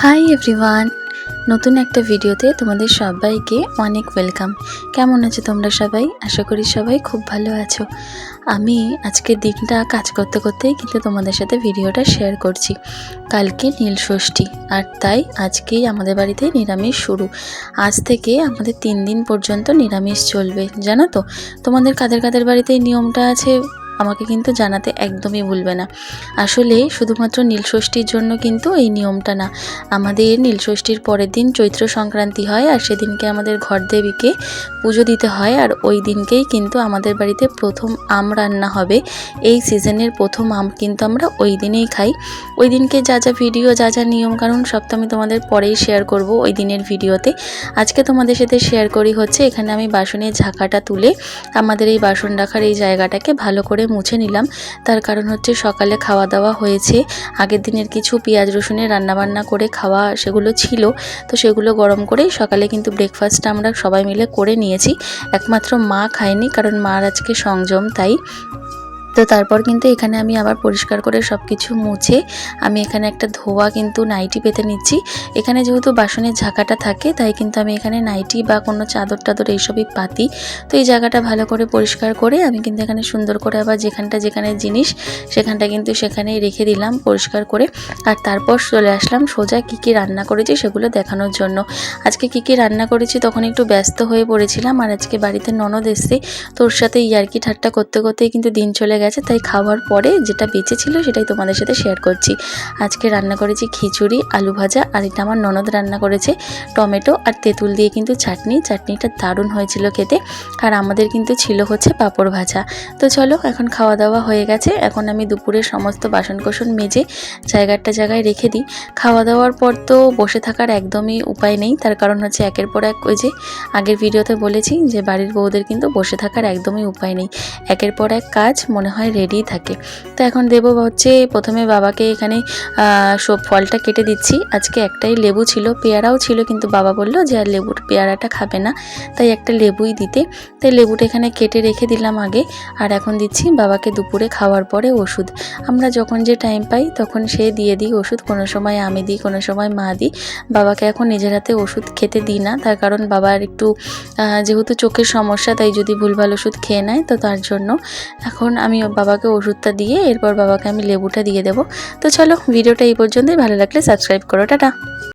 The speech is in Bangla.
হাই এভরিওয়ান, নতুন একটা ভিডিওতে তোমাদের সবাইকে অনেক ওয়েলকাম। কেমন আছো তোমরা সবাই? আশা করি সবাই খুব ভালো আছো। আমি আজকের দিনটা কাজ করতে করতেই কিন্তু তোমাদের সাথে ভিডিওটা শেয়ার করছি। কালকে নীলষষ্ঠী, আর তাই আজকেই আমাদের বাড়িতে নিরামিষ শুরু। আজ থেকে আমাদের 3 দিন পর্যন্ত নিরামিষ চলবে, জানো তো? তোমাদের কাদের কাদের বাড়িতে এই নিয়মটা আছে আমাকে কিন্তু জানাতে একদমই ভুলবে না। আসলে শুধুমাত্র নীলষষ্ঠীর জন্য কিন্তু এই নিয়মটা না, আমাদের নীলষষ্ঠীর পরের দিন চৈত্র সংক্রান্তি হয়, আর সেদিনকে আমাদের ঘর দেবীকে পুজো দিতে হয়। আর ওই দিনকেই কিন্তু আমাদের বাড়িতে প্রথম আম রান্না হবে। এই সিজনের প্রথম আম কিন্তু আমরা ওই দিনেই খাই। ওই দিনকে যা যা ভিডিও, যা যা নিয়মকানুন সব তো আমি তোমাদের পরেই শেয়ার করব ওই দিনের ভিডিওতে। আজকে তোমাদের সাথে শেয়ার করি হচ্ছে এখানে আমি বাসনের ঝাঁকাটা তুলে আমাদের এই বাসন রাখার এই জায়গাটাকে ভালো করে মুছে নিলাম। তার কারণ হচ্ছে সকালে খাওয়া দাওয়া হয়েছে, আগের দিনের কিছু পেঁয়াজ রসুনের রান্নাবান্না করে খাওয়া সেগুলো ছিল, তো সেগুলো গরম করেই সকালে কিন্তু ব্রেকফাস্টটা আমরা সবাই মিলে করে নিয়েছি। একমাত্র মা খায়নি, কারণ মার আজকে সংযম, তাই। তো তারপর কিন্তু এখানে আমি আবার পরিষ্কার করে সব কিছু মুছে আমি এখানে একটা ধোয়া কিন্তু নাইটি পেতে নিচ্ছি। এখানে যেহেতু বাসনের ঝাঁকাটা থাকে, তাই কিন্তু আমি এখানে নাইটি বা কোনো চাদর টাদর এইসবই পাতি। তো এই জায়গাটা ভালো করে পরিষ্কার করে আমি কিন্তু এখানে সুন্দর করে আবার যেখানে জিনিস সেখানটা কিন্তু সেখানেই রেখে দিলাম পরিষ্কার করে। আর তারপর চলে আসলাম সোজা কী রান্না করেছি সেগুলো দেখানোর জন্য। আজকে কী রান্না করেছি তখন একটু ব্যস্ত হয়ে পড়েছিলাম, আর আজকে বাড়িতে ননদ এসছে, তোর সাথে ইয়ার্কি ঠাট্টা করতে করতেই কিন্তু দিন চলে গেছে। তাই খাওয়ার পরে যেটা বেঁচে ছিল সেটাই তোমাদের সাথে শেয়ার করছি। আজকে রান্না করেছি খিচুড়ি, আলু ভাজা, আর এটা আমার ননদ রান্না করেছে টমেটো আর তেঁতুল দিয়ে কিন্তু চাটনিটা দারুণ হয়েছিল খেতে। আর আমাদের কিন্তু ছিল হচ্ছে পাঁপড় ভাজা। তো চলো, এখন খাওয়া দাওয়া হয়ে গেছে, এখন আমি দুপুরের সমস্ত বাসনকোসন মেজে জায়গায় রেখে দিই। খাওয়া দাওয়ার পর তো বসে থাকার একদমই উপায় নেই, তার কারণ হচ্ছে একের পর এক ওই যে আগের ভিডিওতে বলেছি যে বাড়ির বউদের কিন্তু বসে থাকার একদমই উপায় নেই, একের পর এক কাজ মনে হয় রেডি থাকে। তো এখন দেবো হচ্ছে প্রথমে বাবাকে এখানে সব ফলটা কেটে দিচ্ছি। আজকে একটাই লেবু ছিল, পেয়ারাও ছিল, কিন্তু বাবা বললো যে আর পেয়ারাটা খাবে না, তাই একটা লেবুই দিতে। তাই লেবুটা এখানে কেটে রেখে দিলাম আগে। আর এখন দিচ্ছি বাবাকে দুপুরে খাওয়ার পরে ওষুধ। আমরা যখন যে টাইম পাই তখন সে দিয়ে দিই ওষুধ, কোনো সময় আমি দিই, কোনো সময় মা দিই। বাবাকে এখন নিজের হাতে ওষুধ খেতে দিই না, তার কারণ বাবার একটু যেহেতু চোখের সমস্যা, তাই যদি ভুলভাল ওষুধ খেয়ে নেয় তো তার জন্য এখন আমি বাবাকে ওষুধটা দিয়ে এরপর বাবাকে আমি লেবুটা দিয়ে দেবো। তো চলো, ভিডিওটা এই পর্যন্তই। ভালো লাগলে সাবস্ক্রাইব করো। টাটা।